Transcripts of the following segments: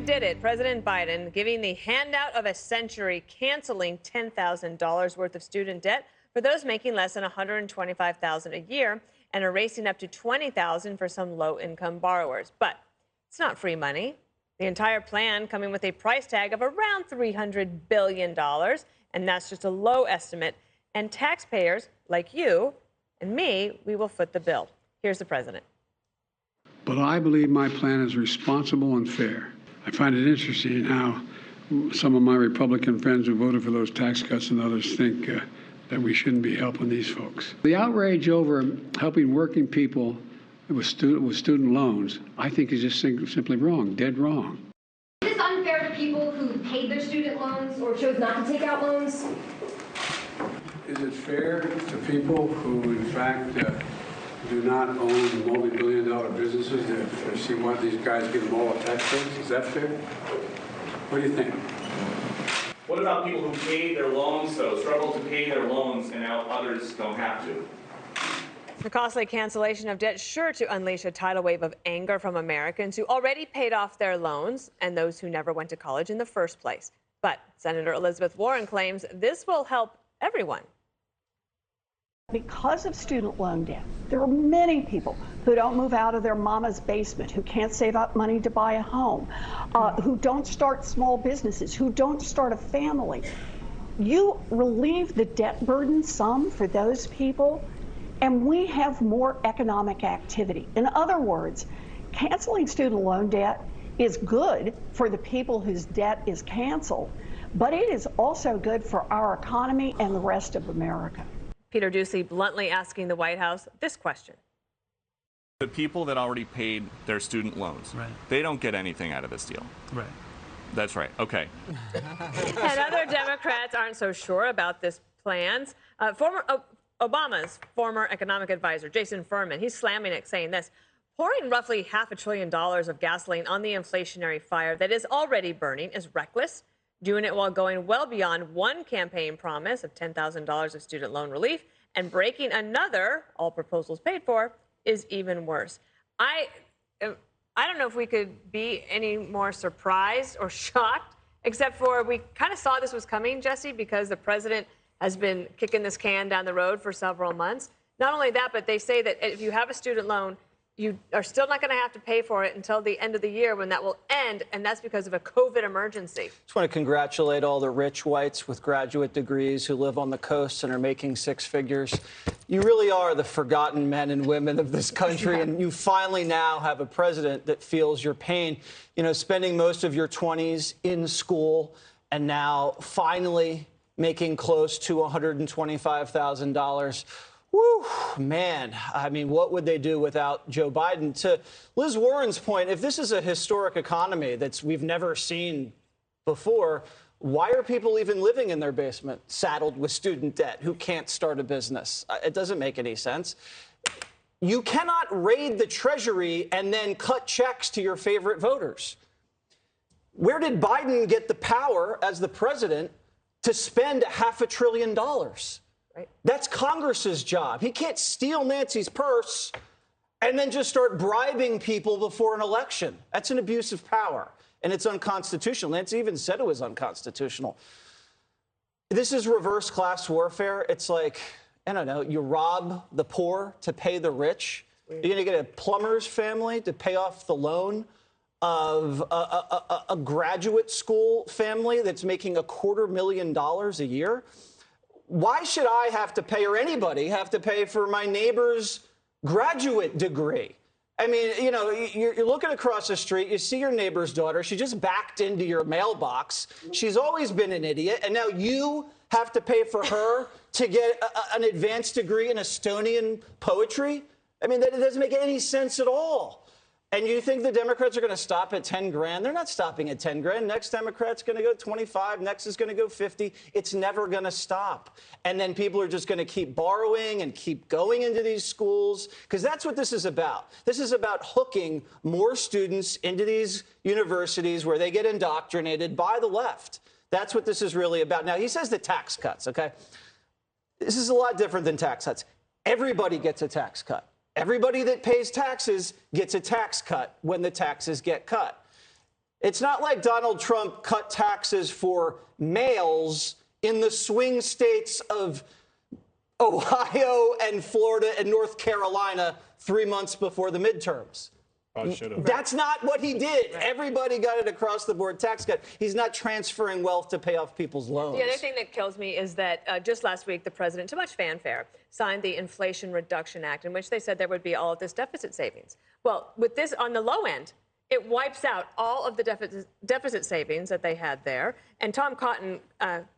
did it. President Biden giving the handout of a century, canceling $10,000 worth of student debt for those making less than $125,000 a year and erasing up to $20,000 for some low-income borrowers. But it's not free money. The entire plan coming with a price tag of around $300 billion, and that's just a low estimate. And taxpayers like you and me, we will foot the bill. Here's the president. But I believe my plan is responsible and fair. I find it interesting how some of my Republican friends who voted for those tax cuts and others think that we shouldn't be helping these folks. The outrage over helping working people with student loans, I think is just simply wrong, dead wrong. Is this unfair to people who paid their student loans or chose not to take out loans? Is it fair to people who, in fact, do not own multi-billion-dollar businesses to see why these guys get them all a tax breaks? Is that fair? What do you think? What about people who paid their loans, though, struggle to pay their loans, and now others don't have to? The costly cancellation of debt sure to unleash a tidal wave of anger from Americans who already paid off their loans and those who never went to college in the first place. But Senator Elizabeth Warren claims this will help everyone. Because of student loan debt, there are many people who don't move out of their mama's basement, who can't save up money to buy a home, who don't start small businesses, who don't start a family. You relieve the debt burden some for those people, and we have more economic activity. In other words, canceling student loan debt is good for the people whose debt is canceled, but it is also good for our economy and the rest of America. Peter Doocy bluntly asking the White House this question. The people that already paid their student loans, right, they don't get anything out of this deal. Right. That's right. Okay. And other Democrats aren't so sure about this plans. Obama's former economic advisor, Jason Furman, he's slamming it, saying this: pouring roughly $500 billion of gasoline on the inflationary fire that is already burning is reckless. Doing it while going well beyond one campaign promise of $10,000 of student loan relief and breaking another, all proposals paid for, is even worse. I don't know if we could be any more surprised or shocked, except for we kind of saw this was coming, Jesse, because the president has been kicking this can down the road for several months. Not only that, but they say that if you have a student loan, you are still not going to have to pay for it until the end of the year when that will end, and that's because of a COVID emergency. Just want to congratulate all the rich whites with graduate degrees who live on the coast and are making six figures. You really are the forgotten men and women of this country, and you finally now have a president that feels your pain. You know, spending most of your 20s in school and now finally making close to $125,000. Whew, man, I mean, what would they do without Joe Biden? To Liz Warren's point, if this is a historic economy that we've never seen before, why are people even living in their basement saddled with student debt who can't start a business? It doesn't make any sense. You cannot raid the Treasury and then cut checks to your favorite voters. Where did Biden get the power as the president to spend $500 billion? Right. That's Congress's job. He can't steal Nancy's purse and then just start bribing people before an election. That's an abuse of power, and it's unconstitutional. Nancy even said it was unconstitutional. This is reverse class warfare. It's like, I don't know, you rob the poor to pay the rich. You're going to get a plumber's family to pay off the loan of a graduate school family that's making $250,000 a year. Why should I have to pay, or anybody have to pay for my neighbor's graduate degree? I mean, you know, you're looking across the street, you see your neighbor's daughter, she just backed into your mailbox. She's always been an idiot, and now you have to pay for her to get an advanced degree in Estonian poetry? I mean, that doesn't make any sense at all. And you think the Democrats are going to stop at 10 grand? They're not stopping at 10 grand. Next Democrat's going to go 25. Next is going to go 50. It's never going to stop. And then people are just going to keep borrowing and keep going into these schools, because that's what this is about. This is about hooking more students into these universities where they get indoctrinated by the left. That's what this is really about. Now, he says the tax cuts, okay? This is a lot different than tax cuts. Everybody gets a tax cut. Everybody that pays taxes gets a tax cut when the taxes get cut. It's not like Donald Trump cut taxes for males in the swing states of Ohio and Florida and North Carolina 3 months before the midterms. That's not what he did. Everybody got an across-the-board tax cut. He's not transferring wealth to pay off people's loans. The other thing that kills me is that just last week, the president, to much fanfare, signed the Inflation Reduction Act, in which they said there would be all of this deficit savings. Well, with this on the low end, it wipes out all of the deficit savings that they had there. And Tom Cotton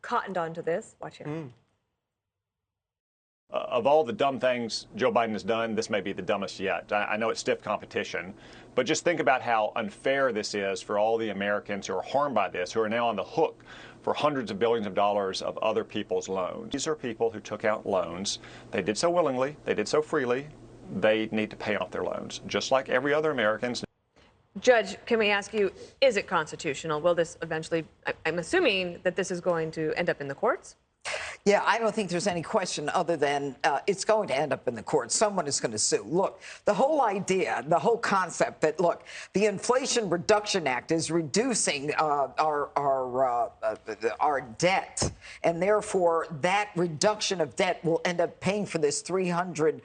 cottoned onto this. Watch here. Of all the dumb things Joe Biden has done, this may be the dumbest yet. I know it's stiff competition, but just think about how unfair this is for all the Americans who are harmed by this, who are now on the hook for hundreds of billions of dollars of other people's loans. These are people who took out loans. They did so willingly. They did so freely. They need to pay off their loans, just like every other American. Judge, can we ask you, is it constitutional? Will this eventually, I'm assuming that this is going to end up in the courts? Yeah, I don't think there's any question other than it's going to end up in the courts. Someone is going to sue. Look, the whole idea, the whole concept that, look, the Inflation Reduction Act is reducing our debt, and therefore that reduction of debt will end up paying for this $300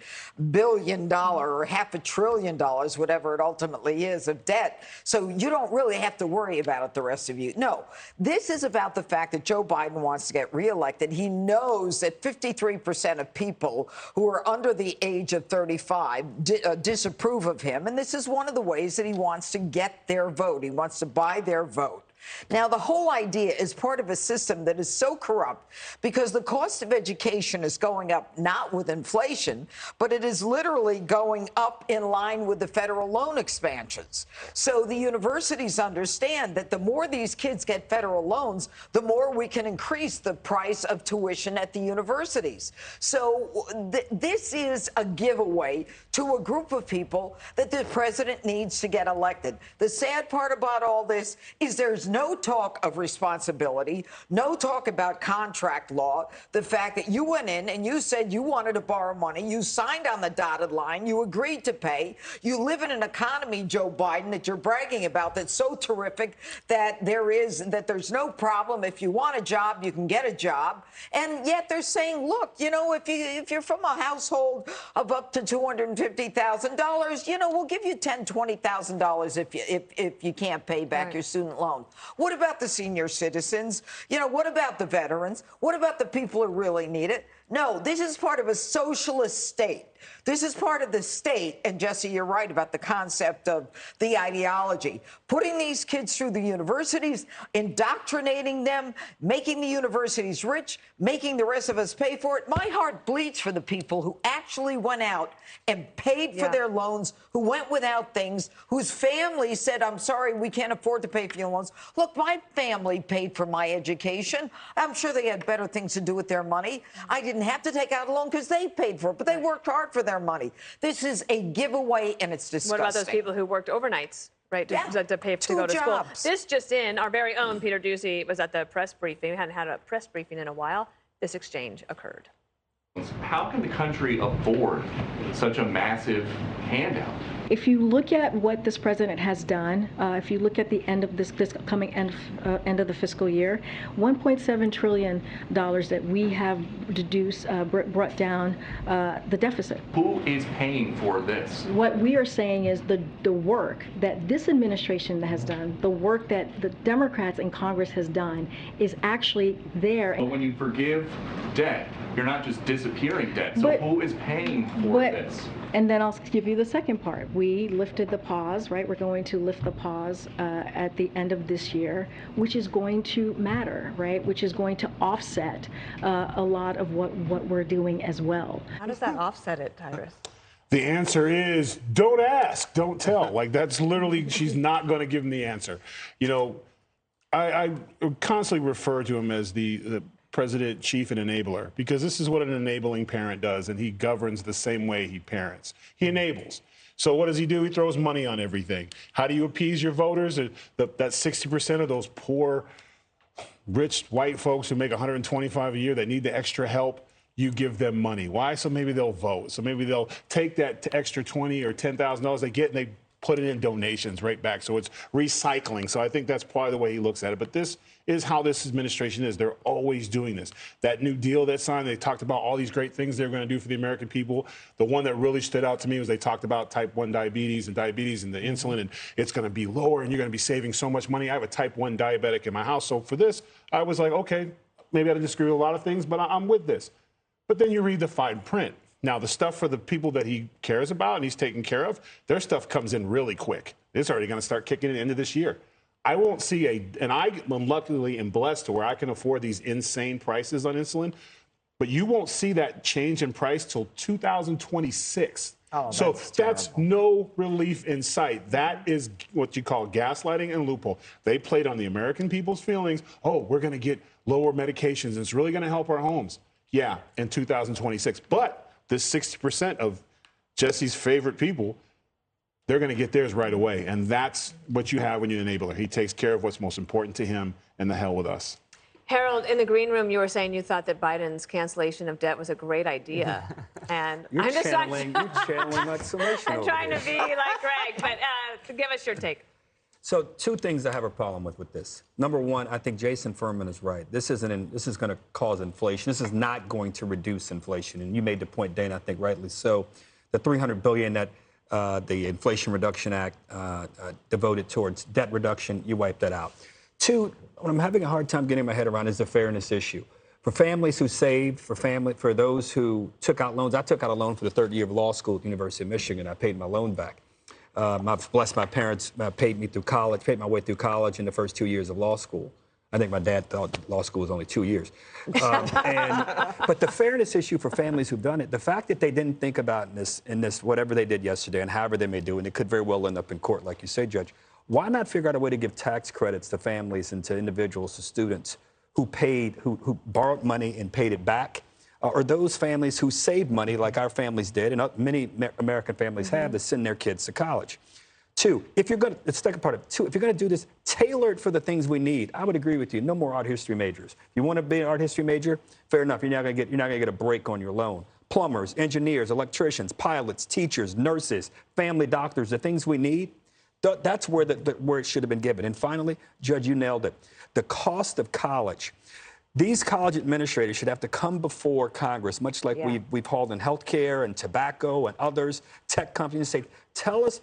billion or $500 billion, whatever it ultimately is, of debt. So you don't really have to worry about it, the rest of you. No, this is about the fact that Joe Biden wants to get reelected. He knows that 53% of people who are under the age of 35 disapprove of him. And this is one of the ways that he wants to get their vote. He wants to buy their vote. Now, the whole idea is part of a system that is so corrupt because the cost of education is going up not with inflation, but it is literally going up in line with the federal loan expansions. So the universities understand that the more these kids get federal loans, the more we can increase the price of tuition at the universities. So this is a giveaway to a group of people that the president needs to get elected. The sad part about all this is there's no talk of responsibility, no talk about contract law, the fact that you went in and you said you wanted to borrow money, you signed on the dotted line, you agreed to pay, you live in an economy, Joe Biden, that you're bragging about that's so terrific that there's no problem. If you want a job, you can get a job. And yet they're saying, look, you know, if you're from a household of up to $250,000, you know, we'll give you $10,000, $20,000 if you can't pay back your student loan. What about the senior citizens? You know, what about the veterans? What about the people who really need it? No, this is part of a socialist state. This is part of the state, and Jesse, you're right about the concept of the ideology. Putting these kids through the universities, indoctrinating them, making the universities rich, making the rest of us pay for it. My heart bleeds for the people who actually went out and paid for their loans, who went without things, whose families said, I'm sorry, we can't afford to pay for your loans. Look, my family paid for my education. I'm sure they had better things to do with their money. I didn't have to take out a loan because they paid for it, but they worked hard for their money. This is a giveaway, and it's disgusting. What about those people who worked overnights, right, to pay to go to school? This just in, our very own Peter Ducey was at the press briefing. We hadn't had a press briefing in a while. This exchange occurred. How can the country afford such a massive handout? If you look at what this president has done, if you look at the end of this coming end of the fiscal year, $1.7 trillion that we have reduced, brought down the deficit. Who is paying for this? What we are saying is the work that this administration has done, the work that the Democrats in Congress has done, is actually there. But when you forgive debt, you're not just disappearing debt. So who is paying for this? And then I'll give you the second part. We lifted the pause, right? We're going to lift the pause at the end of this year, which is going to matter, right? Which is going to offset a lot of what we're doing as well. How does that offset it, Tyrus? The answer is don't ask, don't tell. Like, that's literally, she's not going to give him the answer. You know, I constantly refer to him as the president, chief, and enabler, because this is what an enabling parent does, and he governs the same way he parents. He enables. So what does he do? He throws money on everything. How do you appease your voters? That 60% of those poor, rich white folks who make $125 a year that need the extra help, you give them money. Why? So maybe they'll vote. So maybe they'll take that extra $20,000 or $10,000 they get and they put it in donations right back. So it's recycling. So I think that's probably the way he looks at it. But this is how this administration is. They're always doing this. That New Deal that signed, they talked about all these great things they're going to do for the American people. The one that really stood out to me was they talked about type 1 diabetes and the insulin, and it's going to be lower and you're going to be saving so much money. I have a type 1 diabetic in my house. So for this, I was like, okay, maybe I disagree with a lot of things, but I'm with this. But then you read the fine print. Now, the stuff for the people that he cares about and he's taking care of, their stuff comes in really quick. It's already going to start kicking in the end of this year. I won't see and I'm luckily and blessed to where I can afford these insane prices on insulin, but you won't see that change in price till 2026. Oh, so that's no relief in sight. That is what you call gaslighting and loophole. They played on the American people's feelings. Oh, we're going to get lower medications. And it's really going to help our homes. Yeah, in 2026. But this 60% of Jesse's favorite people, they're going to get theirs right away. And that's what you have when you're an enabler. He takes care of what's most important to him, and the hell with us. Harold, in the green room, you were saying you thought that Biden's cancellation of debt was a great idea. And You're channeling like summation. I'm trying to be like Greg, but give us your take. So two things I have a problem with this. Number one, I think Jason Furman is right. This is going to cause inflation. This is not going to reduce inflation. And you made the point, Dana, I think rightly so. The $300 billion that the Inflation Reduction Act devoted towards debt reduction, you wipe that out. Two, what I'm having a hard time getting my head around is the fairness issue. For families who saved, for those who took out loans, I took out a loan for the third year of law school at the University of Michigan. I paid my loan back. Blessed my parents, paid me through college, paid my way through college in the first 2 years of law school. I think my dad thought law school was only 2 years. But the fairness issue for families who've done it, the fact that they didn't think about in this whatever they did yesterday and however they may do, and it could very well end up in court, like you say, Judge, why not figure out a way to give tax credits to families and to individuals, to students who borrowed money and paid it back? Or those families who saved money like our families did, and many American families have, to send their kids to college. Two, if you're going to, the second part of it, two, if you're going to do this, tailor it for the things we need. I would agree with you. No more art history majors. If you want to be an art history major, fair enough. You're not going to get a break on your loan. Plumbers, engineers, electricians, pilots, teachers, nurses, family doctors, the things we need. That's where where it should have been given. And finally, Judge, you nailed it. The cost of college. These college administrators should have to come before Congress, much like we've hauled in healthcare and tobacco and others, tech companies, say, tell us,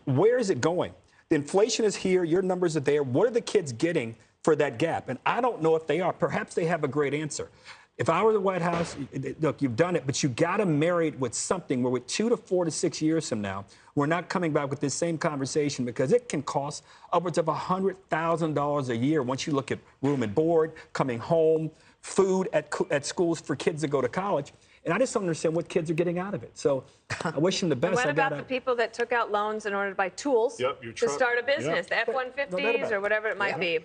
where is it going? The inflation is here. Your numbers are there. What are the kids getting for that gap? And I don't know if they are. Perhaps they have a great answer. If I were the White House, look, you've done it, but you got to marry it with something where with 2 to 4 to 6 years from now, we're not coming back with this same conversation, because it can cost upwards of $100,000 a year once you look at room and board, coming home, food at schools for kids that go to college. And I just don't understand what kids are getting out of it. So I wish them the best. What about the people that took out loans in order to buy tools to start a business, the F-150s or whatever it might be?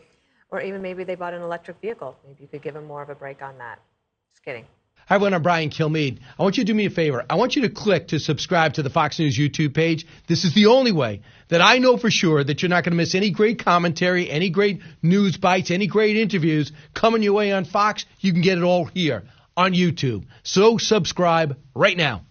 Or even maybe they bought an electric vehicle. Maybe you could give them more of a break on that. Just kidding. Hi, everyone. I'm Brian Kilmeade. I want you to do me a favor. I want you to click to subscribe to the Fox News YouTube page. This is the only way that I know for sure that you're not going to miss any great commentary, any great news bites, any great interviews coming your way on Fox. You can get it all here on YouTube. So subscribe right now.